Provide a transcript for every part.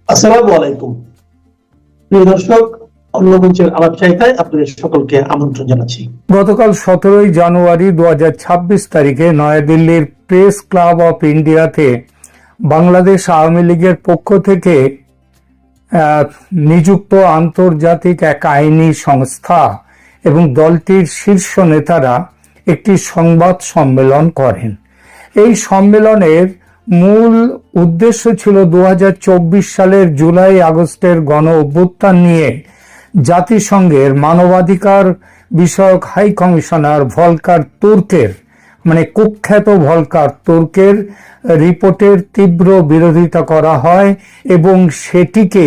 আসসালামু আলাইকুম। প্রিয় দর্শক, অন্য মঞ্চের আলাপচারিতায় আপনাদের সকলকে আমন্ত্রণ জানাচ্ছি। গতকাল 17 জানুয়ারি 2026 তারিখে নয়াদিল্লির প্রেস ক্লাব অফ ইন্ডিয়াতে বাংলাদেশ আওয়ামী লীগের পক্ষ থেকে নিযুক্ত আন্তর্জাতিক এক আইনি সংস্থা এবং দলটির শীর্ষ নেতারা একটি সংবাদ সম্মেলন করেন। এই সম্মেলনের মূল উদ্দেশ্য ছিল 2024 সালের জুলাই আগস্টের গণ অভ্যুত্থান নিয়ে জাতিসংঘের মানবাধিকার বিষয়ক হাই কমিশনার ভলকার তুর্কের কুখ্যাত ভলকার তুর্কের রিপোর্টের তীব্র বিরোধিতা করা হয় এবং সেটিকে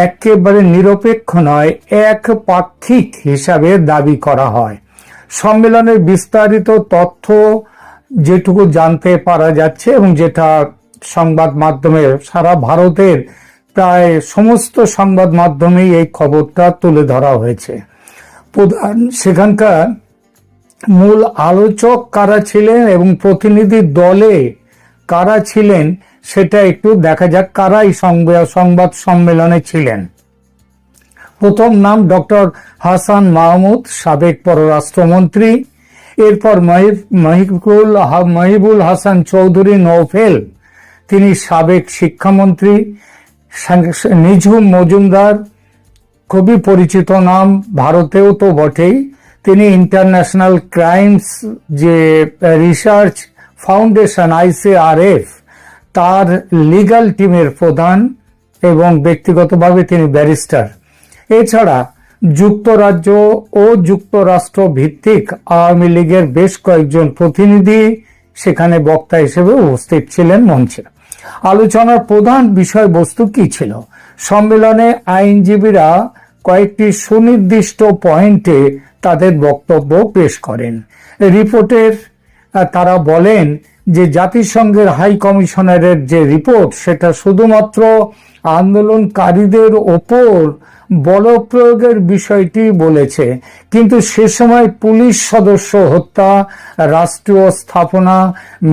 একেবারে নিরপেক্ষ নয়, একপাক্ষিক হিসাবে দাবি করা হয়। সম্মেলনের বিস্তারিত তথ্য যেটুকু জানতে পারা যাচ্ছে এবং যেটা সংবাদ মাধ্যমে সারা ভারতের প্রায় সমস্ত সংবাদ মাধ্যমেই এই খবরটা তুলে ধরা হয়েছে। সেখানকার মূল আলোচক কারা ছিলেন এবং প্রতিনিধি দলে কারা ছিলেন সেটা একটু দেখা যাক, কারা এই সংবাদ সম্মেলনে ছিলেন। প্রথম নাম ডক্টর হাসান মাহমুদ, সাবেক পররাষ্ট্রমন্ত্রী। এরপর মহিবুল হাসান চৌধুরী নৌফেল, তিনি সাবেক শিক্ষামন্ত্রী। নিঝুম মজুমদার, খুবই পরিচিত নাম, ভারতেও তো বটেই। তিনি ইন্টারন্যাশনাল ক্রাইমস যে রিসার্চ ফাউন্ডেশন ICRF তার লিগ্যাল টিমের প্রধান এবং ব্যক্তিগতভাবে তিনি ব্যারিস্টার। এছাড়া যুক্তরাজ্য ও যুক্তরাষ্ট্র ভিত্তিক আওয়ামী লীগের বেশ কয়েকজন প্রতিনিধি সেখানে বক্তা হিসেবে উপস্থিত ছিলেন মঞ্চে। আলোচনার প্রধান বিষয়বস্তু কি ছিল? সম্মেলনে আইনজীবীরা কয়েকটি সুনির্দিষ্ট পয়েন্টে তাদের বক্তব্য পেশ করেন। রিপোর্টের তারা বলেন যে জাতিসংঘের হাই কমিশনারের যে রিপোর্ট সেটা শুধুমাত্র আন্দোলনকারীদের ওপর বলপ্রয়োগের বিষয়টি বলেছে, কিন্তু সে সময় পুলিশ সদস্য হত্যা, রাষ্ট্রীয় স্থাপনা,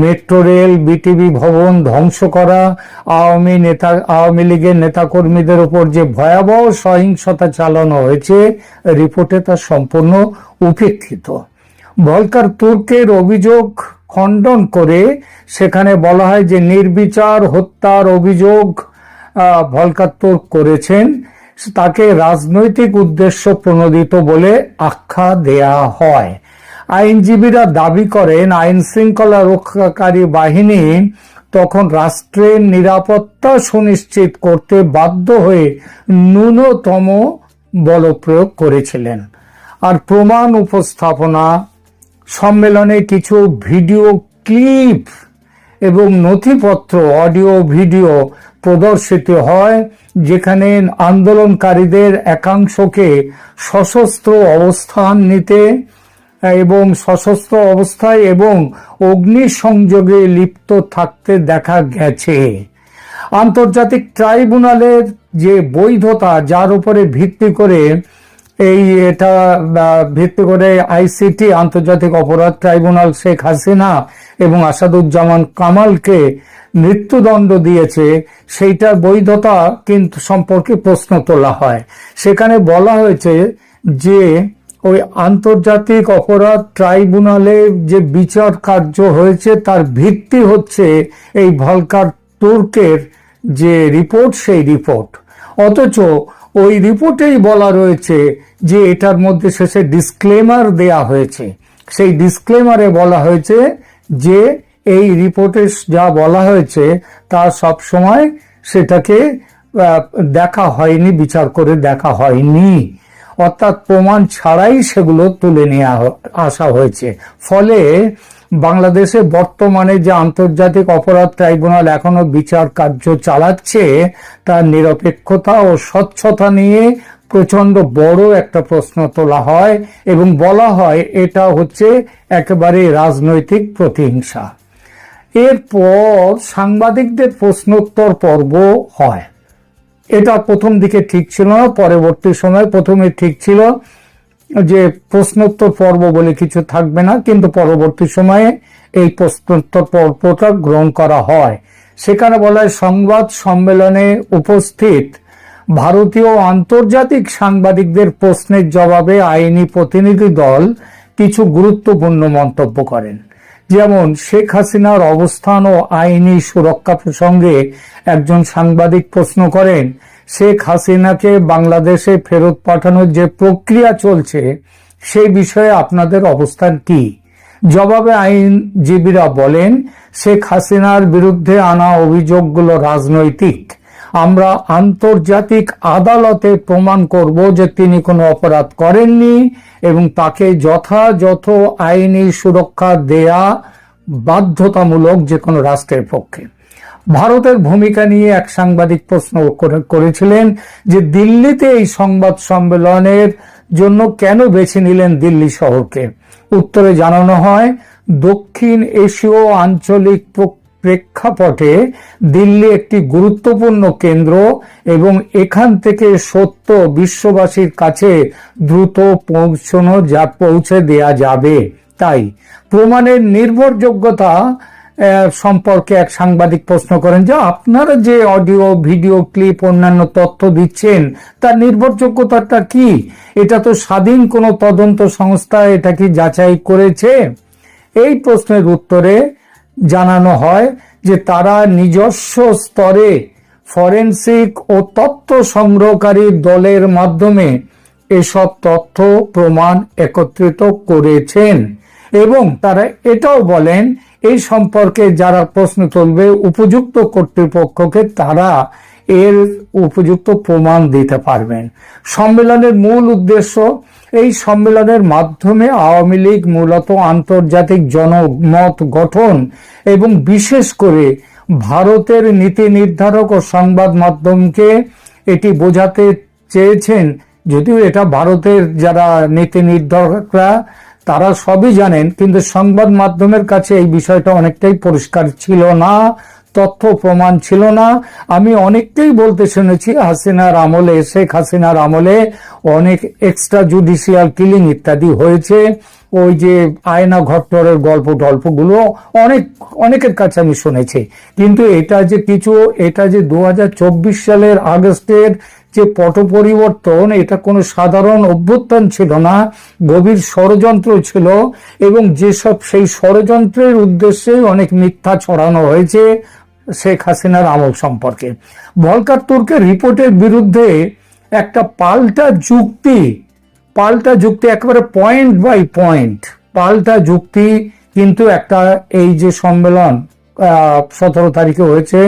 মেট্রো রেল, বিটিভি ভবন ধ্বংস করা, আওয়ামী লীগের নেতাকর্মীদের উপর যে ভয়াবহ সহিংসতা চালানো হয়েছে রিপোর্টে তা সম্পূর্ণ উপেক্ষিত। ভলকার তুর্কের অভিযোগ খণ্ডন করে সেখানে বলা হয় যে নির্বিচার হত্যার অভিযোগ ভলকার তুর্ক করেছেন, তাকে রাজনৈতিক উদ্দেশ্য প্রণোদিত বলে আখ্যা দেয়া হয়। আইনজীবীরা দাবি করেন আইন শৃঙ্খলা রক্ষাকারী বাহিনী তখন রাষ্ট্রের নিরাপত্তা সুনিশ্চিত করতে বাধ্য হয়ে ন্যূনতম বলপ্রয়োগ করেছিলেন। আর প্রমাণ উপস্থাপনা, সম্মেলনে কিছু ভিডিও ক্লিপ এবং নথিপত্র, অডিও ভিডিও প্রদর্শিত হয় যেখানে আন্দোলনকারীদের একাংশকে সশস্ত্র অবস্থান নিতে এবং সশস্ত্র অবস্থায় এবং অগ্নিসংযোগে লিপ্ত থাকতে দেখা গেছে। আন্তর্জাতিক ট্রাইব্যুনালের যে বৈধতা, যার উপরে ভিত্তি করে ICT আন্তর্জাতিক অপরাধ ট্রাইব্যুনাল শেখ হাসিনা এবং আসাদুজ্জামান কামালকে মৃত্যুদণ্ড দিয়েছে, সেইটার বৈধতা কিন্তু সম্পর্কে প্রশ্ন তোলা হয়। সেখানে বলা হয়েছে যে ওই আন্তর্জাতিক অপরাধ ট্রাইব্যুনালে যে বিচার কার্য হয়েছে তার ভিত্তি হচ্ছে এই ভলকার তুর্কের যে রিপোর্ট, সেই রিপোর্ট। অথচ ওই রিপোর্টেই বলা রয়েছে যে এটার মধ্যে শেষে ডিসক্লেমার দেয়া হয়েছে। সেই ডিসক্লেমারে বলা হয়েছে যে এই রিপোর্টে যা বলা হয়েছে তা সব সময় সেটাকে দেখা হয়নি, বিচার করে দেখা হয়নি, অর্থাৎ প্রমাণ ছাড়াই সেগুলো তুলে নিয়ে আসা হয়েছে। ফলে বাংলাদেশে বর্তমানে যে আন্তর্জাতিক অপরাধ ট্রাইব্যুনাল এখনো বিচার কার্য চালাচ্ছে তার নিরপেক্ষতা ও স্বচ্ছতা নিয়ে প্রচন্ড বড় একটা প্রশ্ন তোলা হয় এবং বলা হয় এটা হচ্ছে একেবারে রাজনৈতিক প্রতিহিংসা। এরপর সাংবাদিকদের প্রশ্নোত্তর পর্ব হয়। এটা প্রথম দিকে ঠিক ছিল না, পরবর্তী সময় প্রথমে ঠিক ছিল যে প্রশ্নোত্তর পর্ব বলে কিছু থাকবে না, কিন্তু পরবর্তী সময়ে এই প্রশ্নোত্তর পর্বটা গ্রহণ করা হয়। সেখানে বলা হয় সংবাদ সম্মেলনে উপস্থিত ভারতীয় ও আন্তর্জাতিক সাংবাদিকদের প্রশ্নের জবাবে আইনি প্রতিনিধি দল কিছু গুরুত্বপূর্ণ মন্তব্য করেন। যেমন শেখ হাসিনার অবস্থান ও আইনি সুরক্ষা প্রসঙ্গে একজন সাংবাদিক প্রশ্ন করেন, শেখ হাসিনাকে বাংলাদেশে ফেরত পাঠানোর যে প্রক্রিয়া চলছে সেই বিষয়ে আপনাদের অবস্থান কি? জবাবে আইনজীবীরা বলেন, শেখ হাসিনার বিরুদ্ধে আনা অভিযোগগুলো রাজনৈতিক। আমরা আন্তর্জাতিক আদালতে প্রমাণ করব যে তিনি কোনো অপরাধ করেননি এবং তাকে যথাযথ আইনি সুরক্ষা দেয়া বাধ্যতামূলক যে কোনো রাষ্ট্রের পক্ষে। ভারতের ভূমিকা নিয়ে এক সাংবাদিক প্রশ্ন করেছিলেন যে দিল্লিতে এই সংবাদ সম্মেলনের জন্য কেন বেছে নিলেন দিল্লি শহরকে? উত্তরে জানানো হয়, দক্ষিণ এশীয় আঞ্চলিক প্রেক্ষাপটে দিল্লি একটি গুরুত্বপূর্ণ কেন্দ্র এবং এখান থেকে সত্য বিশ্ববাসীর কাছে দ্রুত পৌঁছে দেয়া যাবে। তাই প্রমাণের নির্ভরযোগ্যতা সম্পর্কে এক সাংবাদিক প্রশ্ন করেন যে আপনারা যে অডিও ভিডিও ক্লিপ অন্যান্য তথ্য দিচ্ছেন তার নির্ভরযোগ্যতাটা কি? এটা তো স্বাধীন কোনো তদন্ত সংস্থা এটা কি যাচাই করেছে? এই প্রশ্নের উত্তরে জানানো হয় যে তারা নিজস্ব স্তরে ফরেনসিক ও তথ্য সংগ্রহকারী দলের মাধ্যমে এসব তথ্য প্রমাণ একত্রিত করেছেন এবং তারা এটাও বলেন এই সম্পর্কে যারা প্রশ্ন তুলবে উপযুক্ত কর্তৃপক্ষকে তারা এর উপযুক্ত প্রমাণ দিতে পারবেন। সম্মেলনের মূল উদ্দেশ্য, এই সম্মেলনের মাধ্যমে আওয়ামী লীগ মূলত আন্তর্জাতিক জনমত গঠন এবং বিশেষ করে ভারতের নীতি নির্ধারক ও সংবাদ মাধ্যমকে এটি বোঝাতে চেয়েছেন, যদিও এটা ভারতের যারা নীতি নির্ধারকরা তারা সবই জানেন, কিন্তু সংবাদ মাধ্যমের কাছে এই বিষয়টা অনেকটাই পরিষ্কার ছিল না, তথ্য প্রমাণ ছিল না। আমি অনেককেই বলতে শুনেছি হাসিনার আমলে, শেখ হাসিনার আমলে অনেক এক্সট্রা জুডিশিয়াল কিলিং ইত্যাদি হয়েছে। ওই যে আয়না ঘট্টরের গল্পগুলো অনেকের কাছে আমি শুনেছি, কিন্তু এটা যে 2024 সালের আগস্টের যে পট পরিবর্তন, এটা কোনো সাধারণ অভ্যুত্থান ছিল না, গভীর ষড়যন্ত্র ছিল এবং যেসব সেই ষড়যন্ত্রের উদ্দেশ্যে অনেক মিথ্যা ছড়ানো হয়েছে শেখ হাসিনার আমল সম্পর্কে। ভলকার তুর্কের রিপোর্টের বিরুদ্ধে একটা পাল্টা যুক্তি একেবারে পয়েন্ট বাই পয়েন্ট পাল্টা যুক্তি কিন্তু একটা এই যে সম্মেলন 17 তারিখে হয়েছে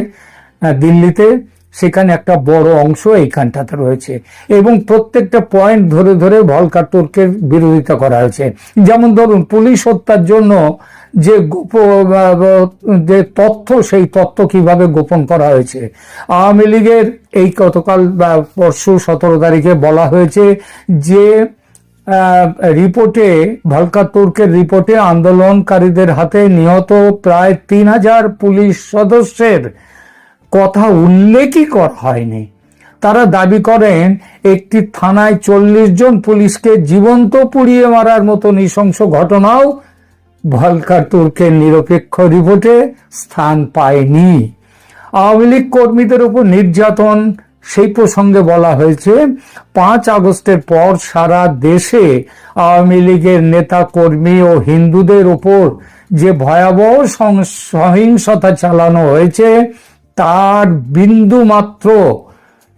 দিল্লিতে, সেখানে একটা বড় অংশ এইখানটাতে রয়েছে এবং প্রত্যেকটা পয়েন্ট ধরে ধরে ভলকার তুর্কের বিরোধিতা করা হয়েছে। যেমন ধরুন, পুলিশ হত্যার জন্য যে তথ্য, সেই তথ্য কিভাবে গোপন করা হয়েছে। আওয়ামী লীগের এই গতকাল বা পরশু 17 তারিখে বলা হয়েছে যে রিপোর্টে, ভলকার তুর্কের রিপোর্টে আন্দোলনকারীদের হাতে নিহত প্রায় 3000 পুলিশ সদস্যের কথা উল্লেখই করা হয়নি। তারা দাবি করেন একটি থানায় 40 জন পুলিশকে জীবন্ত পুড়িয়ে মারার মতো নৃশংস ঘটনাও ভলকার তুর্কের নিরপেক্ষ রিপোর্টে স্থান পায়নি। আওয়ামী লীগ কর্মীদের উপর নির্যাতন, সেই প্রসঙ্গে বলা হয়েছে 5 আগস্টের পর সারা দেশে আওয়ামী লীগের নেতা কর্মী ও হিন্দুদের উপর যে ভয়াবহ সহিংসতা চালানো হয়েছে তার বিন্দু মাত্র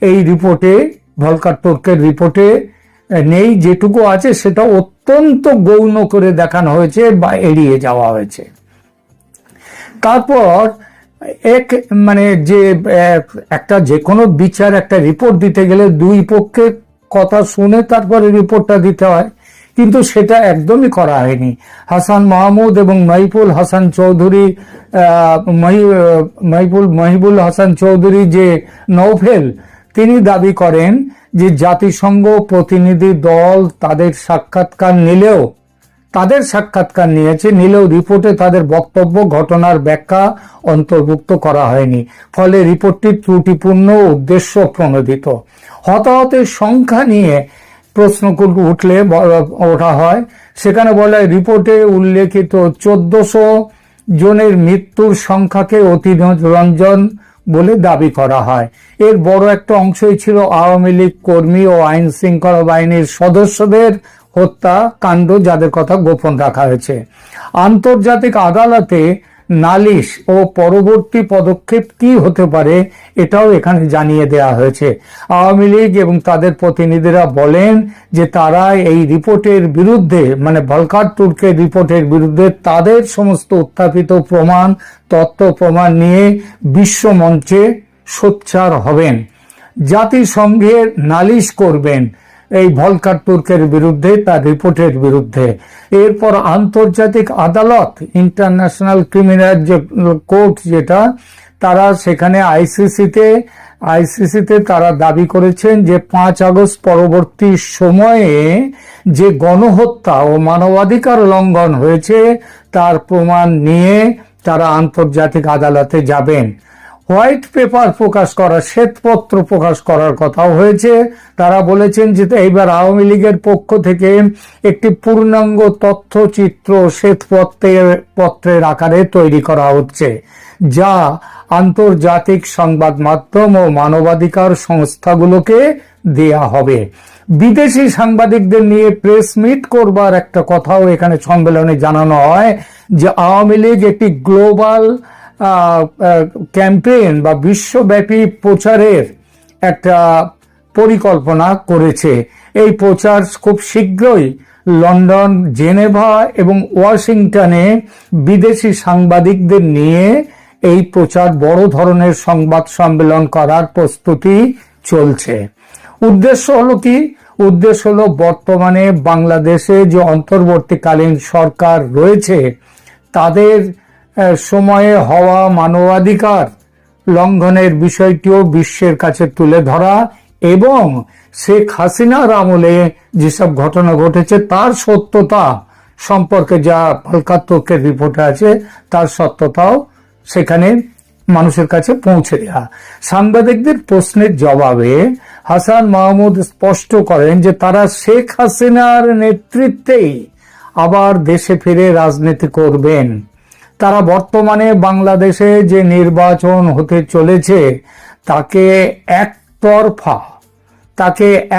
এই রিপোর্টে, ভলকার তুর্কের রিপোর্টে নেই। যেটুকু আছে সেটা অত্যন্ত গৌণ করে দেখানো হয়েছে বা এড়িয়ে যাওয়া হয়েছে। তারপর যে কোনো বিচার, একটা রিপোর্ট দিতে গেলে দুই পক্ষের কথা শুনে তারপরে রিপোর্টটা দিতে হয়, কিন্তু সেটা একদমই করা হয়নি। হাসান মাহমুদ এবং মহিবুল হাসান চৌধুরী যে নৌফেল, তিনি দাবি করেন যে জাতিসংঘ প্রতিনিধি দল তাদের সাক্ষাৎকার নিলেও রিপোর্টে তাদের বক্তব্য, ঘটনার ব্যাখ্যা অন্তর্ভুক্ত করা হয়নি। ফলে রিপোর্টটি ত্রুটিপূর্ণ, উদ্দেশ্য প্রণোদিত। হতাহতের সংখ্যা নিয়ে প্রশ্ন ওঠা হয়, সেখানে বলা হয় রিপোর্টে উল্লেখিত 1400 জনের মৃত্যুর সংখ্যাকে অতিরঞ্জন বলে দাবি করা হয়। এর বড় একটা অংশই ছিল আওয়ামী লীগ কর্মী ও আইন শৃঙ্খলা বাহিনীর সদস্যদের হত্যা কাণ্ড, যাদের কথা গোপন রাখা হয়েছে। আন্তর্জাতিক আদালতে নালিশ ও পরবর্তী পদক্ষেপ কি হতে পারে এটাও এখানে জানিয়ে দেওয়া হয়েছে। আওয়ামী লীগ এবং তাদের প্রতিনিধিরা বলেন যে তারা এই রিপোর্টের বিরুদ্ধে, মানে ভলকার তুর্কের রিপোর্টের বিরুদ্ধে তাদের সমস্ত উত্থাপিত প্রমাণ, তথ্য প্রমাণ নিয়ে বিশ্ব মঞ্চে সোচ্চার হবেন, জাতিসংঘে নালিশ করবেন এই ভলকার তুর্কের বিরুদ্ধে, তার রিপোর্টের বিরুদ্ধে। এরপর আন্তর্জাতিক আদালত, ইন্টারন্যাশনাল ক্রিমিনাল যে কোর্ট যেটা, তারা সেখানে আইসিসিতে তারা দাবি করেছেন যে 5 আগস্ট পরবর্তী সময়ে যে গণহত্যা ও মানবাধিকার লঙ্ঘন হয়েছে তার প্রমাণ নিয়ে তারা আন্তর্জাতিক আদালতে যাবেন। হোয়াইট পেপার প্রকাশ করা, শ্বেতপত্র প্রকাশ করার কথাও হয়েছে। তারা বলেছেন যে এইবার আওয়ামী লীগের পক্ষ থেকে একটি পূর্ণাঙ্গ তথ্যচিত্র শ্বেতপত্রের আকারে তৈরি করা হচ্ছে, যা আন্তর্জাতিক সংবাদ মাধ্যম ও মানবাধিকার সংস্থাগুলোকে দেয়া হবে। বিদেশি সাংবাদিকদের নিয়ে প্রেস মিট করবার একটা কথাও এখানে সম্মেলনে জানানো হয় যে আওয়ামী লীগ একটি গ্লোবাল ক্যাম্পেইন বা বিশ্বব্যাপী প্রচারের একটা পরিকল্পনা করেছে। এই প্রচার খুব শীঘ্রই লন্ডন, জেনেভা এবং ওয়াশিংটনে বিদেশি সাংবাদিকদের নিয়ে এই প্রচার, বড় ধরনের সংবাদ সম্মেলন করার প্রস্তুতি চলছে। উদ্দেশ্য হলো কি? উদ্দেশ্য হলো বর্তমানে বাংলাদেশে যে অন্তর্বর্তীকালীন সরকার রয়েছে তাদের সময়ে হওয়া মানবাধিকার লঙ্ঘনের বিষয়টিও বিশ্বের কাছে তুলে ধরা এবং শেখ হাসিনার আমলে যেসব ঘটনা ঘটেছে তার সত্যতা সম্পর্কে, যা ভলকার তুর্কের রিপোর্টে আছে, তার সত্যতাও সেখানে মানুষের কাছে পৌঁছে দেয়া। সাংবাদিকদের প্রশ্নের জবাবে হাসান মাহমুদ স্পষ্ট করেন যে তারা শেখ হাসিনার নেতৃত্বেই আবার দেশে ফিরে রাজনীতি করবেন। তারা বর্তমানে বাংলাদেশে যে নির্বাচন হতে চলেছে তাকে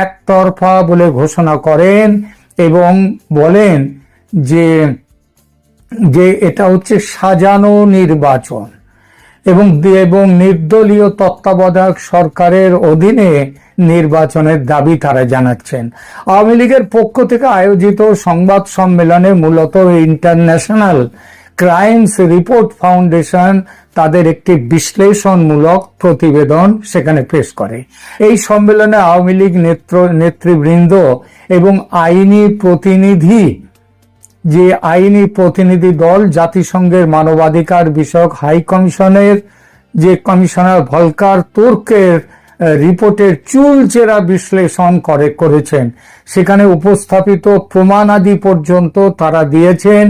একতরফা বলে ঘোষণা করেন এবং বলেন যে এটা হচ্ছে সাজানো নির্বাচন এবং নির্দলীয় তত্ত্বাবধায়ক সরকারের অধীনে নির্বাচনের দাবি তারা জানাচ্ছেন। আওয়ামী লীগের পক্ষ থেকে আয়োজিত সংবাদ সম্মেলনে মূলত ইন্টারন্যাশনাল ক্রাইমস রিপোর্ট ফাউন্ডেশন তাদের একটি বিশ্লেষণমূলক প্রতিবেদন সেখানে পেশ করে। এই সম্মেলনে আওয়ামী লীগ নেতৃবৃন্দ এবং আইনি প্রতিনিধি দল, জাতিসংঘের মানবাধিকার বিষয়ক হাই কমিশনের যে কমিশনার ভলকার তুর্কের রিপোর্টের চুলচেরা বিশ্লেষণ করেছেন। সেখানে উপস্থাপিত প্রমাণাদি পর্যন্ত তারা দিয়েছেন।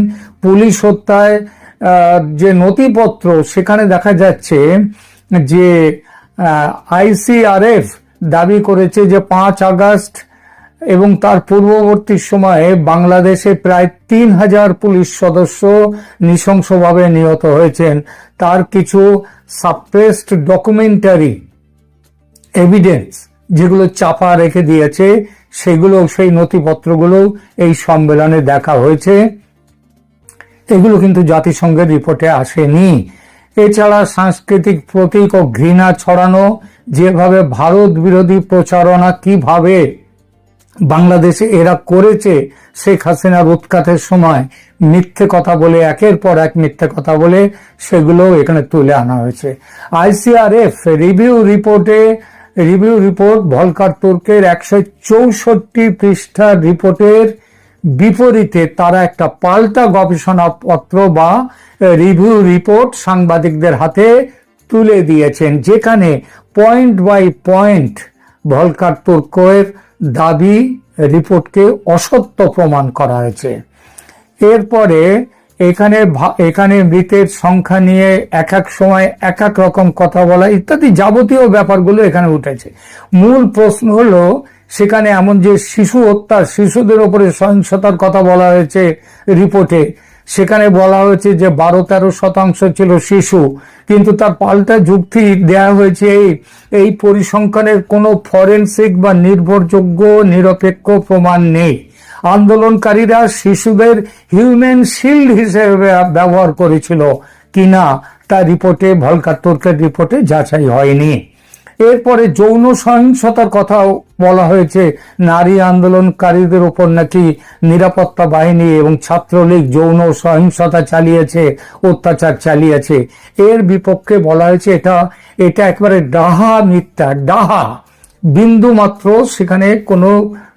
পুলিশ হত্যায় যে নথিপত্র, সেখানে দেখা যাচ্ছে যে আইসিআরএফ দাবি করেছে যে 5 আগস্ট এবং তার পূর্ববর্তী সময়ে বাংলাদেশে প্রায় 3000 পুলিশ সদস্য নৃশংসভাবে নিহত হয়েছেন। তার কিছু সাপ্রেসড ডকুমেন্টারি এভিডেন্স যেগুলো চাপা রেখে দিয়েছে, সেই নথিপত্রগুলো এই সম্মেলনে দেখা হয়েছে। এগুলো কিন্তু জাতিসংঘের রিপোর্টে আসেনি। এছাড়া সাংস্কৃতিক প্রতীক ও ঘৃণা ছড়ানো, যেভাবে ভারত বিরোধী প্রচারণা কিভাবে বাংলাদেশে এরা করেছে, শেখ হাসিনার উৎখাতের সময় মিথ্যে কথা বলে, একের পর এক মিথ্যে কথা বলে, সেগুলো এখানে তুলে আনা হয়েছে। আইসিআরএফ রিভিউ রিপোর্ট ভলকার তুর্কের 164 পৃষ্ঠার রিপোর্টের বিপরীতে তারা একটা পাল্টা গবেষণাপত্র বা রিভিউ রিপোর্ট সাংবাদিকদের হাতে তুলে দিয়েছেন, যেখানে পয়েন্ট বাই পয়েন্ট ভলকার তুর্কের দাবি রিপোর্টকে অসত্য প্রমাণ করা হয়েছে। এরপরে এখানে মৃতের সংখ্যা নিয়ে এক সময় এক রকম কথা বলা ইত্যাদি যাবতীয় ব্যাপারগুলো এখানে উঠেছে। মূল প্রশ্ন হলো সেখানে এমন যে শিশু হত্যা, শিশুদের উপরে সহিংসতার কথা বলা হয়েছে রিপোর্টে, সেখানে বলা হয়েছে যে 12-13% ছিল শিশু, কিন্তু তার পাল্টা যুক্তি দেয়া হয়েছে এই পরিসংখ্যানের কোনো ফরেনসিক বা নির্ভরযোগ্য নিরপেক্ষ প্রমাণ নেই। আন্দোলনকারীরা শিশুদের হিউম্যান শিল্ড হিসেবে ব্যবহার করেছিল কিনা তা রিপোর্টে, ভলকার তুর্কের রিপোর্টে যাচাই হয়নি। এরপরে যৌন সহিংসতার কথাও বলা হয়েছে, নারী আন্দোলনকারীদের উপর নাকি নিরাপত্তা বাহিনী এবং ছাত্রলীগ যৌন সহিংসতা চালিয়েছে, অত্যাচার চালিয়েছে। এর বিপক্ষে বলা হয়েছে এটা একবারে ডাহা মিথ্যা, ডাহা, বিন্দু মাত্র সেখানে কোনো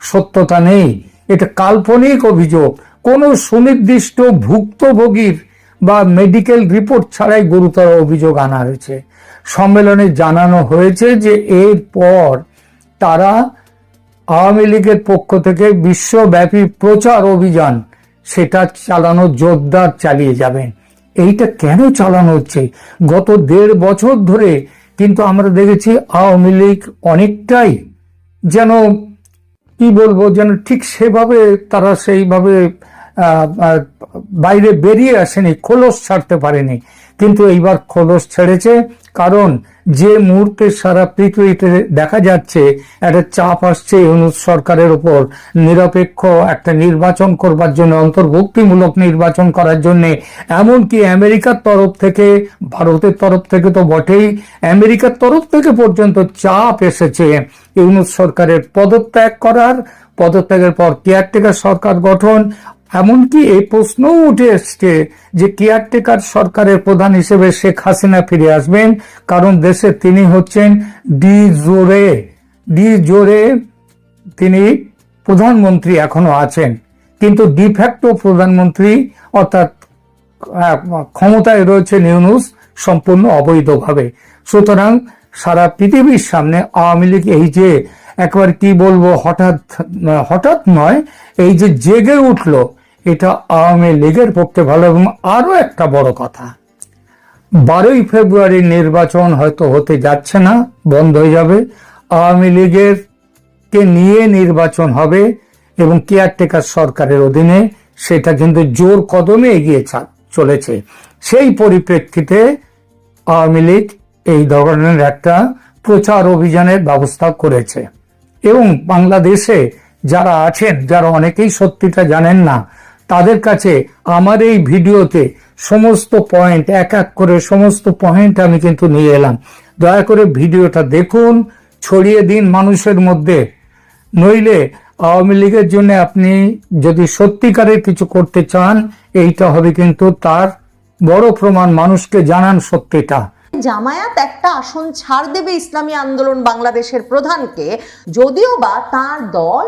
সত্যতা নেই। এটা কাল্পনিক অভিযোগ, কোনো সুনির্দিষ্ট ভুক্তভোগীর বা মেডিকেল রিপোর্ট ছাড়াই গুরুতর অভিযোগ আনা হয়েছে। সম্মেলনে জানানো হয়েছে যে এরপর তারা আওয়ামী লীগের পক্ষ থেকে বিশ্বব্যাপী প্রচার অভিযান সেটা চালানো জোরদার চালিয়ে যাবেন। এইটা কেন চালানো হচ্ছে? গত 1.5 বছর ধরে কিন্তু আমরা দেখেছি আওয়ামী লীগ অনেকটাই যেন কি বলবো, যেন ঠিক সেভাবে তারা সেইভাবে বাইরে বেরিয়ে আসেনি, খোলস ছাড়তে পারেনি। কিন্তু এইবার খোলস ছেড়েছে, কারণ যে মুহূর্তে সারা পৃথিবীতে দেখা যাচ্ছে একটা চাপ আসছে ইউনূস সরকারের উপর নিরপেক্ষ একটা নির্বাচন করবার জন্য, অন্তর্ভুক্তিমূলক নির্বাচন করার জন্য, এমনকি আমেরিকার তরফ থেকে, ভারতের তরফ থেকে তো বটেই, আমেরিকার তরফ থেকে পর্যন্ত চাপ এসেছে ইউনূস সরকারের পদত্যাগের পর কেয়ারটেকার সরকার গঠন। এমনকি এই প্রশ্নও উঠে এসছে যে কেয়ারটেকার সরকারের প্রধান হিসেবে শেখ হাসিনা ফিরে আসবেন, কারণ দেশে তিনি হচ্ছেন ডি জোরে তিনি প্রধানমন্ত্রী এখনো আছেন, কিন্তু ডিফ্যাক্টো প্রধানমন্ত্রী অর্থাৎ ক্ষমতায় রয়েছেন ইউনূস সম্পূর্ণ অবৈধভাবে। সুতরাং সারা পৃথিবীর সামনে আওয়ামী লীগ এই যে একবার কি বলবো, হঠাৎ নয়, এই যে জেগে উঠলো, এটা আওয়ামী লীগের পক্ষে ভালো। এবং আরো একটা বড় কথা, 12ই ফেব্রুয়ারির নির্বাচন হয়তো হতে যাচ্ছে না, বন্ধ হয়ে যাবে। আওয়ামী লীগের কে নিয়ে নির্বাচন হবে এবং কেয়ারটেকার সরকারের অধীনে, সেটা কিন্তু জোর কদমে এগিয়ে চলেছে। সেই পরিপ্রেক্ষিতে আওয়ামী লীগ এই ধরনের একটা প্রচার অভিযানের ব্যবস্থা করেছে। এবং বাংলাদেশে যারা আছেন, যারা অনেকেই সত্যিটা জানেন না, তাদের কাছে আমার এই ভিডিওতে সমস্ত পয়েন্ট, এক এক করে সমস্ত পয়েন্ট আমি কিন্তু নিয়ে এলাম। দয়া করে ভিডিওটা দেখুন, ছড়িয়ে দিন মানুষের মধ্যে। নইলে আওয়ামী লীগের জন্য আপনি যদি সত্যিকারের কিছু করতে চান, এইটা হবে কিন্তু তার বড় প্রমাণ। মানুষকে জানান সত্যিটা। জামায়াত একটা আসন ছাড় দেবে ইসলামী আন্দোলন বাংলাদেশের প্রধানকে, যদিও বা তার দল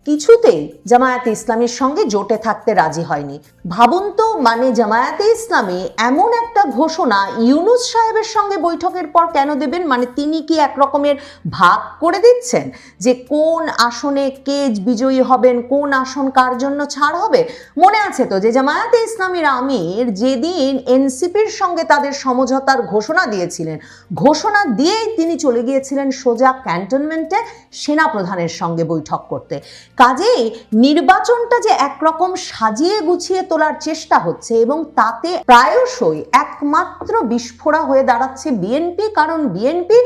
কিছুতেই জামায়াতে ইসলামীর সঙ্গে জোটে থাকতে রাজি হয়নি। ভাবুন তো, মানে জামায়াতে ইসলামী এমন একটা ঘোষণা ইউনূস সাহেবের সঙ্গে বৈঠকের পর কেন দেবেন? মানে তিনি কি এক রকমের ভাগ করে দিচ্ছেন যে কোন আসনে কে বিজয়ী হবেন, কোন আসন কার জন্য ছাড় হবে? মনে আছে তো যে জামায়াতে ইসলামীর আমির যেদিন এনসিপির সঙ্গে তাদের সমঝোতার ঘোষণা দিয়েছিলেন, ঘোষণা দিয়েই তিনি চলে গিয়েছিলেন সোজা ক্যান্টনমেন্টে সেনাপ্রধানের সঙ্গে বৈঠক করতে। কাজেই নির্বাচনটা যে একরকম সাজিয়ে গুছিয়ে তোলার চেষ্টা হচ্ছে, এবং তাতে প্রায়শই একমাত্র বিস্ফোরা হয়ে দাঁড়াচ্ছে বিএনপি, কারণ বিএনপি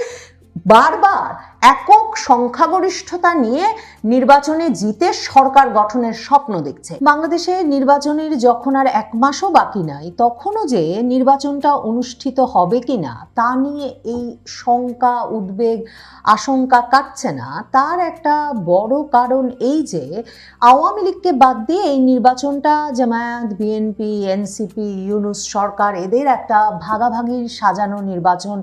বারবার একক সংখ্যাগরিষ্ঠতা নিয়ে নির্বাচনে জিতে সরকার গঠনের স্বপ্ন দেখছে। বাংলাদেশে নির্বাচনের যখন আর 1 মাসও বাকি নাই, তখনও যে নির্বাচনটা অনুষ্ঠিত হবে কিনা তা নিয়ে এই শঙ্কা, উদ্বেগ, আশঙ্কা কাটছে না, তার একটা বড় কারণ এই যে আওয়ামী লীগকে বাদ দিয়ে এই নির্বাচনটা জামায়াত, বিএনপি, এনসিপি, ইউনূস সরকার এদের একটা ভাগাভাগির সাজানো নির্বাচন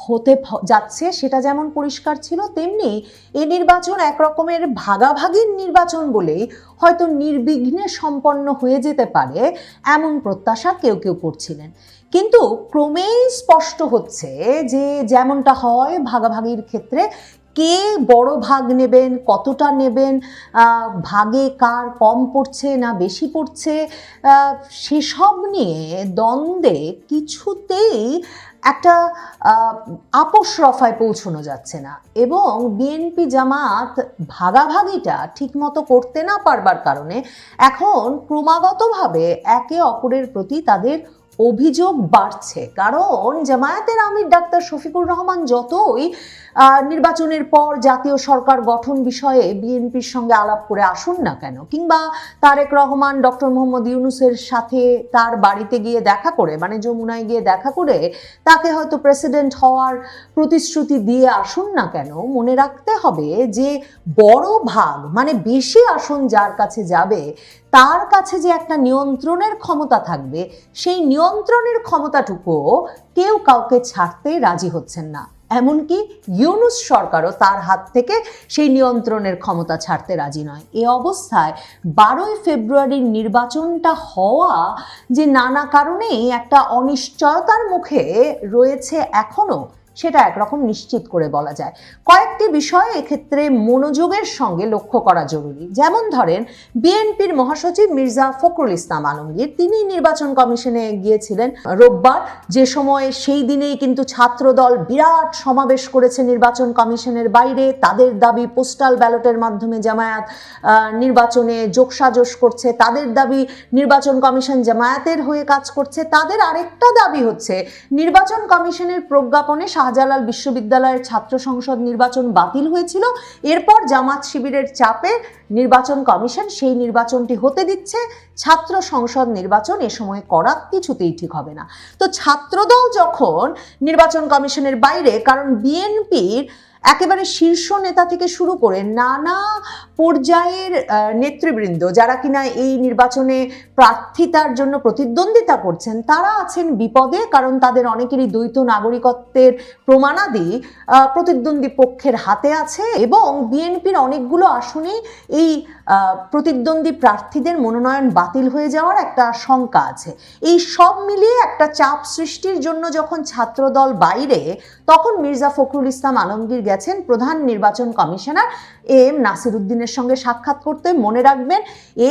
হতে যাচ্ছে। সেটা যেমন পরিষ্কার ছিল, তেমনি এই নির্বাচন একরকমের ভাগাভাগির নির্বাচন বলেই হয়তো নির্বিঘ্নে সম্পন্ন হয়ে যেতে পারে, এমন প্রত্যাশা কেউ কেউ করছিলেন। কিন্তু ক্রমেই স্পষ্ট হচ্ছে যে যেমনটা হয় ভাগাভাগির ক্ষেত্রে, কে বড় ভাগ নেবেন, কতটা নেবেন, ভাগে কার কম পড়ছে না বেশি পড়ছে, সেসব নিয়ে দ্বন্দ্বে কিছুতেই একটা আপোষ রফায় পৌঁছানো যাচ্ছে না। এবং বিএনপি জামাত ভাগাভাগিটা ঠিকমতো করতে না পারবার কারণে এখন ক্রমাগতভাবে একে অপরের প্রতি তাদের অভিযোগ বাড়ছে। কারণ জামায়াতের আমির ডাক্তার শফিকুর রহমান যতই নির্বাচনের পর জাতীয় সরকার গঠন বিষয়ে বিএনপির সঙ্গে আলাপ করে আসুন না কেন, কিংবা তারেক রহমান ডক্টর মোহাম্মদ ইউনূসের সাথে তার বাড়িতে গিয়ে দেখা করে, মানে যমুনায় গিয়ে দেখা করে তাকে হয়তো প্রেসিডেন্ট হওয়ার প্রতিশ্রুতি দিয়ে আসুন না কেন, মনে রাখতে হবে যে বড় ভাগ মানে বেশি আসন যার কাছে যাবে তার কাছে যে একটা নিয়ন্ত্রণের ক্ষমতা থাকবে, সেই নিয়ন্ত্রণের ক্ষমতাটুকুও কেউ কাউকে ছাড়তে রাজি হচ্ছেন না। এমনকি ইউনূস সরকারও তার হাত থেকে সেই নিয়ন্ত্রণের ক্ষমতা ছাড়তে রাজি নয়। এ অবস্থায় 12ই ফেব্রুয়ারির নির্বাচনটা হওয়া যে নানা কারণেই একটা অনিশ্চয়তার মুখে রয়েছে এখনো, সেটা একরকম নিশ্চিত করে বলা যায়। কয়েকটি বিষয় এক্ষেত্রে মনোযোগের সঙ্গে লক্ষ্য করা জরুরি। যেমন ধরেন, বিএনপির মহাসচিব মির্জা ফখরুল ইসলাম আলমগীর তিনি নির্বাচন কমিশনে গিয়েছিলেন রোববার, যে সময় সেই দিনেই কিন্তু ছাত্রদল বিরাট সমাবেশ করেছে নির্বাচন কমিশনের বাইরে। তাদের দাবি পোস্টাল ব্যালটের মাধ্যমে জামায়াত নির্বাচনে যোগসাজশ করছে, তাদের দাবি নির্বাচন কমিশন জামায়াতের হয়ে কাজ করছে। তাদের আরেকটা দাবি হচ্ছে নির্বাচন কমিশনের প্রজ্ঞাপনে শাহজালাল বিশ্ববিদ্যালয়ের ছাত্র সংসদ নির্বাচন বাতিল হয়েছিল, এরপর জামাত শিবিরের চাপে নির্বাচন কমিশন সেই নির্বাচনটি হতে দিচ্ছে। ছাত্র সংসদ নির্বাচন এ সময় করা কিছুতেই ঠিক হবে না। তো ছাত্রদল যখন নির্বাচন কমিশনের বাইরে, কারণ বিএনপির একেবারে শীর্ষ নেতা থেকে শুরু করে নানা পর্যায়ের নেতৃবৃন্দ যারা কিনা এই নির্বাচনে প্রার্থিতার জন্য প্রতিদ্বন্দ্বিতা করছেন, তারা আছেন বিপদে। কারণ তাদের অনেকেরই দ্বৈত নাগরিকত্বের প্রমাণাদি প্রতিদ্বন্দ্বী পক্ষের হাতে আছে এবং বিএনপির অনেকগুলো আসনেই এই প্রতিদ্বন্দ্বী প্রার্থীদের মনোনয়ন বাতিল হয়ে যাওয়ার একটা শঙ্কা আছে। এই সব মিলিয়ে একটা চাপ সৃষ্টির জন্য যখন ছাত্রদল বাইরে, তখন মির্জা ফখরুল ইসলাম আলমগীর গেছেন প্রধান নির্বাচন কমিশনার এম নাসির উদ্দিনের সঙ্গে সাক্ষাৎ করতে। মনে রাখবেন,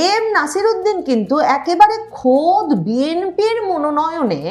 এম নাসির উদ্দিন কিন্তু একেবারে খোদ বিএনপির মনোনয়নে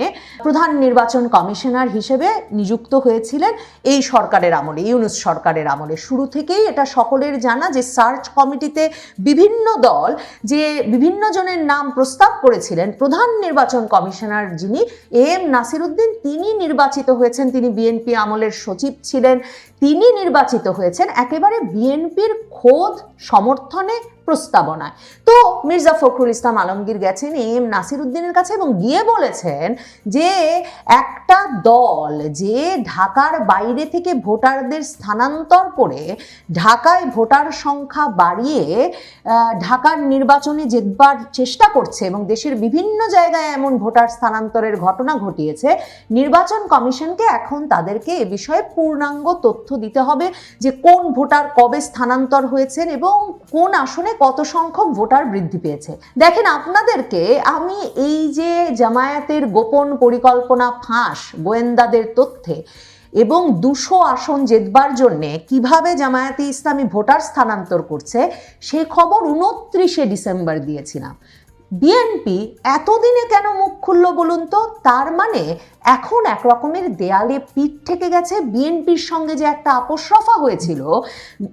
প্রধান নির্বাচন কমিশনার হিসেবে নিযুক্ত হয়েছিলেন এই সরকারের আমলে, ইউনূস সরকারের আমলে। শুরু থেকেই এটা সকলের জানা যে সার্চ কমিটিতে বিভিন্ন দল যে বিভিন্ন জনের নাম প্রস্তাব করেছিলেন, প্রধান নির্বাচন কমিশনার যিনি এম নাসির উদ্দিন, তিনি নির্বাচিত হয়েছেন। তিনি বিএনপি আমলের সচিব ছিলেন, তিনি নির্বাচিত হয়েছেন একেবারে বিএনপির খোদ সমর্থনে প্রস্তাবনায়। তো মির্জা ফখরুল ইসলাম আলমগীর গেছেন এম নাসির উদ্দিনের কাছে এবং গিয়ে বলেছেন যে একটা দল যে ঢাকার বাইরে থেকে ভোটারদের স্থানান্তর করে ঢাকায় ভোটার সংখ্যা বাড়িয়ে ঢাকার নির্বাচনে জেতবার চেষ্টা করছে এবং দেশের বিভিন্ন জায়গায় এমন ভোটার স্থানান্তরের ঘটনা ঘটিয়েছে, নির্বাচন কমিশনকে এখন তাদেরকে এ বিষয়ে পূর্ণাঙ্গ তথ্য দিতে হবে যে কোন ভোটার কবে স্থানান্তর হয়েছেন এবং কোন আসনে কত সংখ্যক ভোটার বৃদ্ধি পেয়েছে। দেখেন, আপনাদেরকে আমি এই যে জামায়াতের গোপন পরিকল্পনা ফাঁস গোয়েন্দাদের তথ্যে এবং 200 আসন জেতবার জন্যে কিভাবে জামায়াতে ইসলামী ভোটার স্থানান্তর করছে সেই খবর 29শে ডিসেম্বর দিয়েছিলাম। বিএনপি এতদিনে কেন মুখ খুলল বলুন তো? তার মানে এখন এক রকমের দেয়ালে পিঠ থেকে গেছে। বিএনপির সঙ্গে যে একটা আপোষ রফা হয়েছিল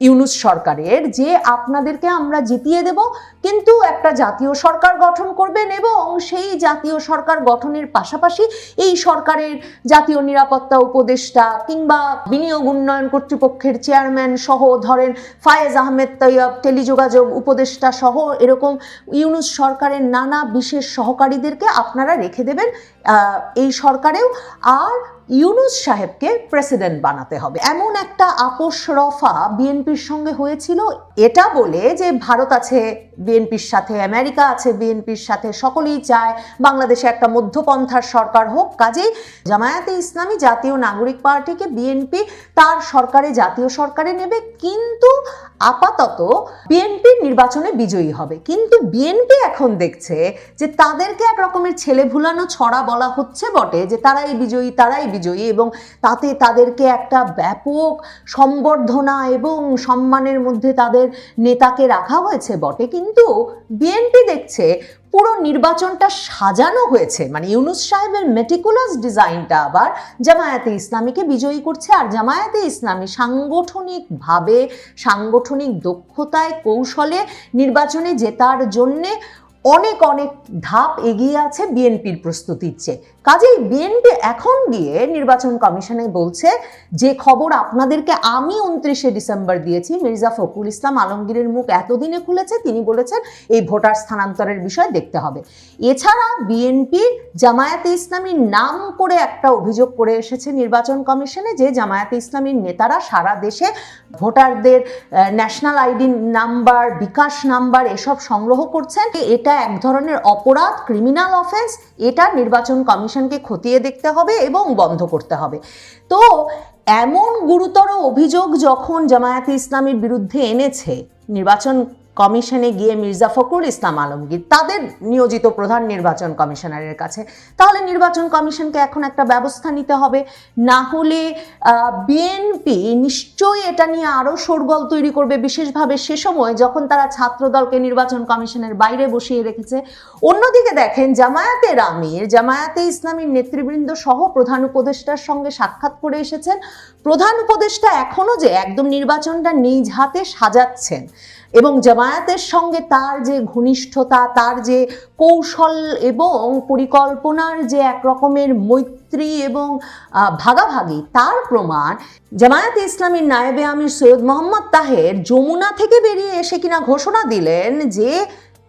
ইউনূস সরকারের, যে আপনাদেরকে আমরা জিতিয়ে দেব কিন্তু একটা জাতীয় সরকার গঠন করবেন এবং সেই জাতীয় সরকার গঠনের পাশাপাশি এই সরকারের জাতীয় নিরাপত্তা উপদেষ্টা কিংবা বিনিয়োগ উন্নয়ন কর্তৃপক্ষের চেয়ারম্যান সহ, ধরেন ফায়েজ আহমেদ তৈয়ব টেলিযোগাযোগ উপদেষ্টা সহ, এরকম ইউনূস সরকারের নানা বিশেষ সহকারীদেরকে আপনারা রেখে দেবেন এই সরকারেও, আর ইউনূস সাহেবকে প্রেসিডেন্ট বানাতে হবে। এমন একটা আপোষ রফা বিএনপির সঙ্গে হয়েছিল, এটা বলে যে ভারত আছে বিএনপির সাথে, আমেরিকা আছে বিএনপির সাথে, সকলেই চায় বাংলাদেশে একটা মধ্যপন্থার সরকার হোক। কাজেই জামায়াতে ইসলামী জাতীয় নাগরিক পার্টিকে বিএনপি তার সরকারে, জাতীয় সরকারে নেবে, কিন্তু আপাতত বিএনপি নির্বাচনে বিজয়ী হবে। কিন্তু বিএনপি এখন দেখছে যে তাদেরকে এক রকমের ছেলে ভুলানো ছড়া বলা হচ্ছে বটে, যে তারাই বিজয়ী তারাই বিজয়ী এবং তাতে তাদেরকে একটা ব্যাপক সম্বর্ধনা এবং সম্মানের মধ্যে তাদের নেতাকে রাখা হয়েছে বটে, কিন্তু বিএনপি দেখছে পুরো নির্বাচনটা সাজানো হয়েছে, মানে ইউনূস সাহেবের মেটিকুলাস ডিজাইনটা আবার জামায়াতে ইসলামীকে বিজয়ী করছে। আর জামায়াতে ইসলামী সাংগঠনিকভাবে, সাংগঠনিক দক্ষতায়, কৌশলে নির্বাচনে জেতার জন্যে অনেক অনেক ধাপ এগিয়ে আছে বিএনপির প্রস্তুতির চেয়ে। কাজেই বিএনপি এখন গিয়ে নির্বাচন কমিশনে বলছে যে খবর আপনাদেরকে আমি 29শে ডিসেম্বর দিয়েছি, মির্জা ফখরুল ইসলাম আলমগীরের মুখ এতদিনে খুলেছে, তিনি বলেছেন এই ভোটার স্থানান্তরের বিষয় দেখতে হবে। এছাড়া বিএনপি জামায়াতে ইসলামীর নাম করে একটা অভিযোগ করে এসেছে নির্বাচন কমিশনে যে জামায়াতে ইসলামীর নেতারা সারা দেশে ভোটারদের ন্যাশনাল আইডি নাম্বার, বিকাশ নাম্বার এসব সংগ্রহ করছেন। এটা এক ধরনের অপরাধ, ক্রিমিনাল অফেন্স। এটা নির্বাচন কমিশনকে খতিয়ে দেখতে হবে এবং বন্ধ করতে হবে। তো এমন গুরুতর অভিযোগ যখন জামায়াতে ইসলামীর বিরুদ্ধে এনেছে নির্বাচন কমিশনে গিয়ে মির্জা ফখরুল ইসলাম আলমগীর তাদের নিয়োজিত প্রধান নির্বাচন কমিশনারের কাছে, তাহলে নির্বাচন কমিশনকে এখন একটা ব্যবস্থা নিতে হবে। না হলে বিএনপি নিশ্চয়ই এটা নিয়ে আরও শোরগোল তৈরি করবে, বিশেষভাবে সে সময় যখন তারা ছাত্রদলকে নির্বাচন কমিশনের বাইরে বসিয়ে রেখেছে। অন্যদিকে দেখেন জামায়াতের আমির, জামায়াতে ইসলামীর নেতৃবৃন্দ সহ প্রধান উপদেষ্টার সঙ্গে সাক্ষাৎ করে এসেছেন। প্রধান উপদেষ্টা এখনো যে একদম নির্বাচনটা নিজ হাতে সাজাচ্ছেন এবং জামায়াতের সঙ্গে তার যে ঘনিষ্ঠতা, তার যে কৌশল এবং পরিকল্পনার যে এক রকমের মৈত্রী এবং ভাগাভাগি, তার প্রমাণ জামায়াতে ইসলামীর নায়েবে আমির সৈয়দ মোহাম্মদ তাহের যমুনা থেকে বেরিয়ে এসে কিনা ঘোষণা দিলেন যে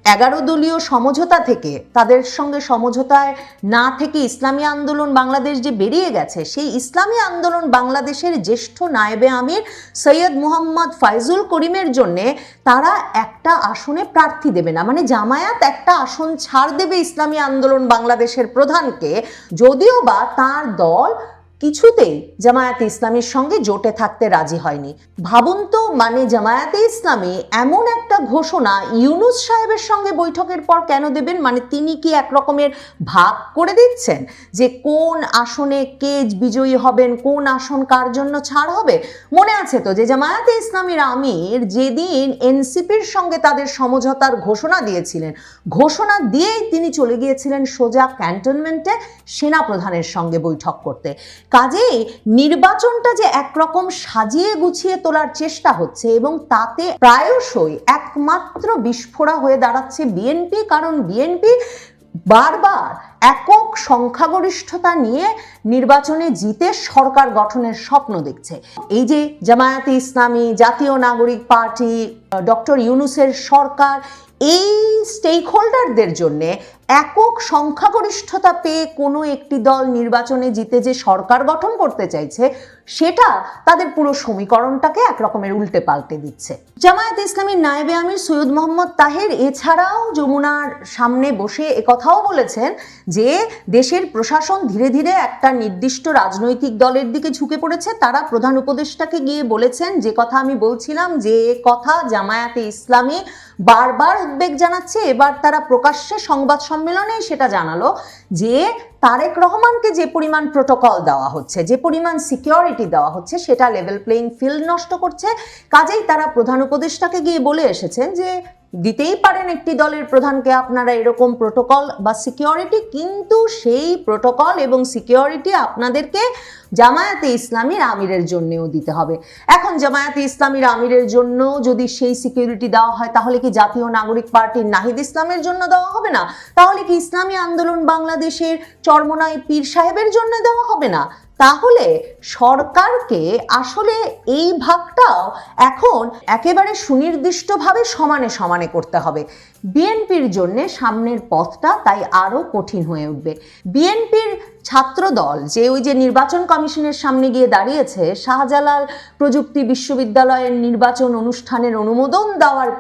11 দলীয় সমঝোতা থেকে, তাদের সঙ্গে সমঝোতায় না থেকে ইসলামী আন্দোলন বাংলাদেশ যে বেরিয়ে গেছে, সেই ইসলামী আন্দোলন বাংলাদেশের জ্যেষ্ঠ নায়েবে আমির সৈয়দ মুহাম্মদ ফাইজুল করিমের জন্যে তারা একটা আসনে প্রার্থী দেবে না, মানে জামায়াত একটা আসন ছাড় দেবে ইসলামী আন্দোলন বাংলাদেশের প্রধানকে, যদিও বা তার দল কিছুতেই জামায়াতে ইসলামীর সঙ্গে জোটে থাকতে রাজি হয়নি। ভাবুন তো, মানে জামায়াতে ইসলামী এমন একটা ঘোষণা ইউনূস সাহেবের সঙ্গে বৈঠকের পর কেন দেবেন? মানে তিনি কি এক রকমের ভাগ করে দিচ্ছেন যে কোন আসনে কে বিজয়ী হবেন, কোন আসন কার জন্য ছাড় হবে? মনে আছে তো যে জামায়াতে ইসলামীর আমির যেদিন এনসিপির সঙ্গে তাদের সমঝোতার ঘোষণা দিয়েছিলেন, ঘোষণা দিয়েই তিনি চলে গিয়েছিলেন সোজা ক্যান্টনমেন্টে সেনা প্রধানের সঙ্গে বৈঠক করতে। কাজেই নির্বাচনটা যে একরকম সাজিয়ে গুছিয়ে তোলার চেষ্টা হচ্ছে এবং তাতে প্রায়শই একমাত্র বিস্ফোরা হয়ে দাঁড়াচ্ছে বিএনপি, কারণ বিএনপি বারবার একক সংখ্যাগরিষ্ঠতা নিয়ে নির্বাচনে জিতে সরকার গঠনের স্বপ্ন দেখছে। এই যে জামায়াতে ইসলামী, জাতীয় নাগরিক পার্টি, ডক্টর ইউনূসের সরকার, এই স্টেক হোল্ডারদের জন্যে একক সংখ্যাগরিষ্ঠতা পেয়ে কোনো একটি দল নির্বাচনে জিতে যে সরকার গঠন করতে চাইছে, সেটা তাদের পুরো সমীকরণটাকে একরকমের উল্টে পাল্টে দিচ্ছে। জামায়াতে ইসলামীর নায়েবে আমির সৈয়দ মোহাম্মদ তাহের এছাড়াও যমুনার সামনে বসে একথাও বলেছেন যে দেশের প্রশাসন ধীরে ধীরে একটা নির্দিষ্ট রাজনৈতিক দলের দিকে ঝুঁকে পড়েছে। তারা প্রধান উপদেষ্টাকে গিয়ে বলেছেন যে কথা আমি বলছিলাম, যে কথা জামায়াতে ইসলামী বারবার উদ্বেগ জানাচ্ছে, এবার তারা প্রকাশ্যে সংবাদ সম্মেলনে সেটা জানালো যে তারেক রহমানকে যে পরিমাণ প্রোটোকল দেওয়া হচ্ছে, যে পরিমাণ সিকিউরিটি দেওয়া হচ্ছে, সেটা লেভেল প্লেইং ফিল্ড নষ্ট করছে। কাজেই তারা প্রধান উপদেষ্টাকে গিয়ে বলে এসেছেন যে দিতেই পারেন একটি দলের প্রধানকে আপনারা এরকম প্রোটোকল বা সিকিউরিটি, কিন্তু সেই প্রোটোকল এবং সিকিউরিটি আপনাদেরকে জামায়াতে ইসলামীর আমিরের জন্যও দিতে হবে। এখন জামায়াতে ইসলামীর আমিরের জন্য যদি সেই সিকিউরিটি দেওয়া হয়, তাহলে কি জাতীয় নাগরিক পার্টির নাহিদ ইসলামের জন্য দেওয়া হবে না? তাহলে কি ইসলামী আন্দোলন বাংলাদেশের চরমনাই পীর সাহেবের জন্য দেওয়া হবে না? তাহলে সরকারকে আসলে এই ভাগটাও এখন একেবারে সুনির্দিষ্টভাবে সমানে সমানে করতে হবে। বিএনপির জন্য সামনের পথটা তাই আরো কঠিন হয়ে উঠবে। বিএনপির ছাত্রদল যে ওই যে নির্বাচন কমিশনের সামনে গিয়ে দাঁড়িয়েছে শাহজালাল প্রযুক্তি বিশ্ববিদ্যালয়ের নির্বাচন অনুষ্ঠানের অনুমোদন দেওয়ার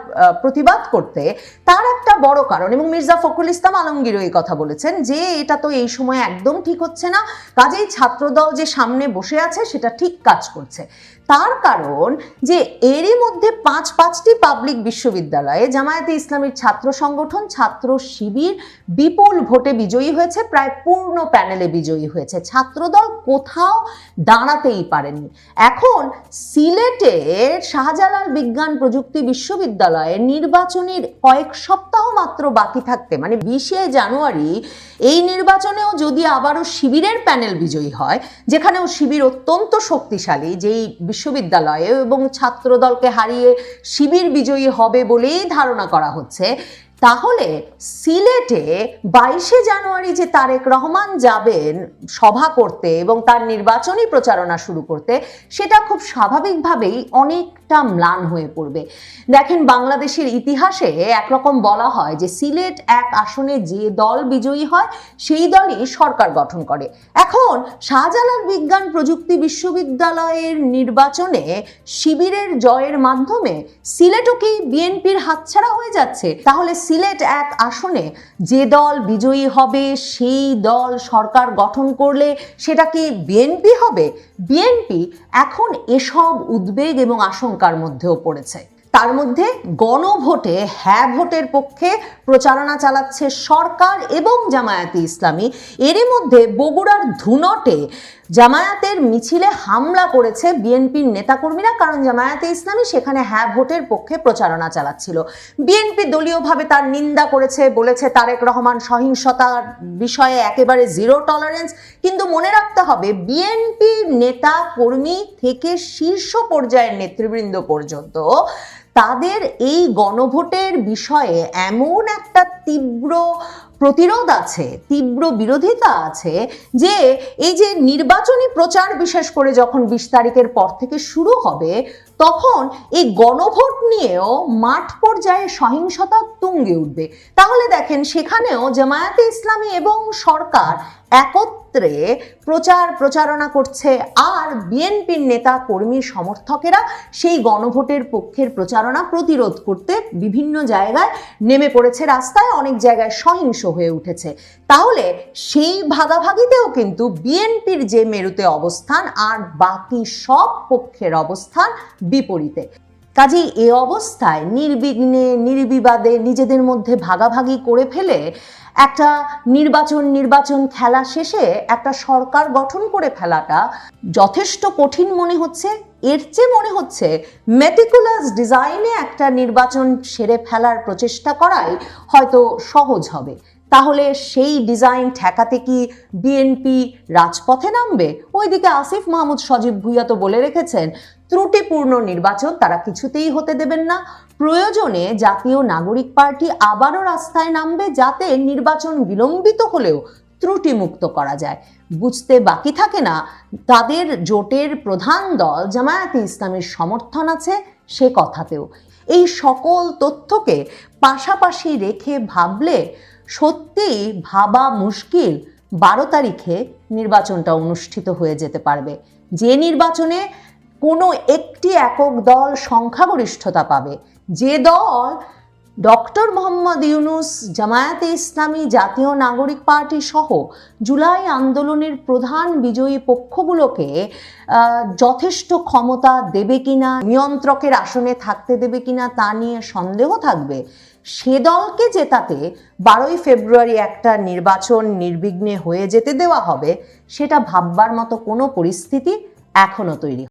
প্রতিবাদ করতে, তার একটা বড় কারণ, এবং মির্জা ফখরুল ইসলাম আলমগীরও এই কথা বলেছেন যে এটা তো এই সময় একদম ঠিক হচ্ছে না, কাজেই ছাত্রদল যে সামনে বসে আছে সেটা ঠিক কাজ করছে। তার কারণ যে এরই মধ্যে পাঁচটি পাবলিক বিশ্ববিদ্যালয়ে জামায়াতে ইসলামীর ছাত্র সংগঠন ছাত্র শিবির বিপুল ভোটে বিজয়ী হয়েছে, প্রায় পূর্ণ প্যানেলে বিজয়ী হয়েছে। ছাত্রদল কোথাও দাঁড়াতেই পারেনি। এখন সিলেটের শাহজালাল বিজ্ঞান প্রযুক্তি বিশ্ববিদ্যালয়ে নির্বাচনের কয়েক সপ্তাহ মাত্র বাকি থাকতে, মানে 20শে জানুয়ারি এই নির্বাচনেও যদি আবারও শিবিরের প্যানেল বিজয়ী হয়, যেখানেও শিবির অত্যন্ত শক্তিশালী, যেই বিশ্ববিদ্যালয়ে এবং ছাত্রদলকে হারিয়ে শিবির বিজয়ী হবে বলেই ধারণা করা হচ্ছে, তাহলে সিলেটে 22শে জানুয়ারি যে তারেক রহমান যাবেন সভা করতে এবং তার নির্বাচনী প্রচারণা শুরু করতে, সেটা খুব স্বাভাবিকভাবেই অনেকটা ম্লান হয়ে পড়বে। দেখেন, বাংলাদেশের ইতিহাসে একরকম বলা হয় যে সিলেট এক আসনে যে দল বিজয়ী হয় সেই দলই সরকার গঠন করে। এখন শাহজালাল বিজ্ঞান প্রযুক্তি বিশ্ববিদ্যালয়ের নির্বাচনে শিবিরের জয়ের মাধ্যমে সিলেটও কি বিএনপির হাতছাড়া হয়ে যাচ্ছে? তাহলে সিলেট এক আসনে যে দল বিজয়ী হবে সেই দল সরকার গঠন করলে সেটা কি বিএনপি হবে? বিএনপি এখন এসব উদ্বেগ এবং আশঙ্কার মধ্যেও পড়েছে। তার মধ্যে গণভোটে হ্যাঁ ভোটের পক্ষে প্রচারণা চালাচ্ছে সরকার এবং জামায়াতে ইসলামী। এরই মধ্যে বগুড়ার ধুনটে জামায়াতের মিছিলে হামলা করেছে বিএনপির নেতাকর্মীরা, কারণ জামায়াতে ইসলামী সেখানে হ্যাঁ ভোটের পক্ষে প্রচারণা চালাচ্ছিল। বিএনপি দলীয়ভাবে তার নিন্দা করেছে, বলেছে তারেক রহমান সহিংসতার বিষয়ে একেবারে জিরো টলারেন্স। কিন্তু মনে রাখতে হবে, বিএনপির নেতা কর্মী থেকে শীর্ষ পর্যায়ের নেতৃবৃন্দ পর্যন্ত তাদের এই গণভোটের বিষয়ে এমন একটা তীব্র প্রতিরোধ আছে, তীব্র বিরোধিতা আছে, যে এই যে নির্বাচনী প্রচার বিশেষ করে যখন 20 তারিখের পর থেকে শুরু হবে, তখন এই গণভোট নিয়েও মাঠ পর্যায়ে সহিংসতা তুঙ্গে উঠবে। তাহলে দেখেন, সেখানেও জামায়াতে ইসলামী এবং সরকার একত্রে প্রচারণা করছে, আর বিএনপির নেতা কর্মী সমর্থকেরা সেই গণভোটের পক্ষের প্রচারণা প্রতিরোধ করতে বিভিন্ন জায়গায় নেমে পড়েছে রাস্তায়, অনেক জায়গায় সহিংস হয়ে উঠেছে। তাহলে সেই ভাগাভাগিতেও কিন্তু বিএনপির যে মেরুতে অবস্থান আর বাকি সব পক্ষের অবস্থান বিপরীতে। কাজেই এ অবস্থায় নির্বিঘ্নে নির্বিবাদে নিজেদের মধ্যে ভাগাভাগি করে ফেলে একটা নির্বাচন খেলা শেষে একটা সরকার গঠন করে ফেলাটা যথেষ্ট কঠিন মনে হচ্ছে। এর চেয়ে মনে হচ্ছে মেটিকুলাস ডিজাইনে একটা নির্বাচন সেরে ফেলার প্রচেষ্টা করাই হয়তো সহজ হবে। তাহলে সেই ডিজাইন ঠেকাতে কি বিএনপি রাজপথে নামবে? ওইদিকে আসিফ মাহমুদ সজীব ভুইয়া তো বলে রেখেছেন, ত্রুটিপূর্ণ নির্বাচন তারা কিছুতেই হতে দেবেন না। প্রয়োজনে জাতীয় নাগরিক পার্টি আবারও রাস্তায় নামবে, যাতে নির্বাচন বিলম্বিত হলেও ত্রুটিমুক্ত করা যায়। বুঝতে বাকি থাকে না, তাদের জোটের প্রধান দল জামায়াতে ইসলামীর সমর্থন আছে সে কথাতেও। এই সকল তথ্যকে পাশাপাশি রেখে ভাবলে সত্যিই ভাবা মুশকিল 12 তারিখে নির্বাচনটা অনুষ্ঠিত হয়ে যেতে পারবে, যে নির্বাচনে কোনো একটি একক দল সংখ্যাগরিষ্ঠতা পাবে, যে দল ডক্টর মোহাম্মদ ইউনূস, জামায়াতে ইসলামী, জাতীয় নাগরিক পার্টি সহ জুলাই আন্দোলনের প্রধান বিজয়ী পক্ষগুলোকে যথেষ্ট ক্ষমতা দেবে কিনা, নিয়ন্ত্রকের আসনে থাকতে দেবে কিনা তা নিয়ে সন্দেহ থাকবে। সে দলকে জেতাতে 12ই ফেব্রুয়ারি একটা নির্বাচন নির্বিঘ্নে হয়ে যেতে দেওয়া হবে, সেটা ভাববার মতো কোনো পরিস্থিতি এখনো তৈরি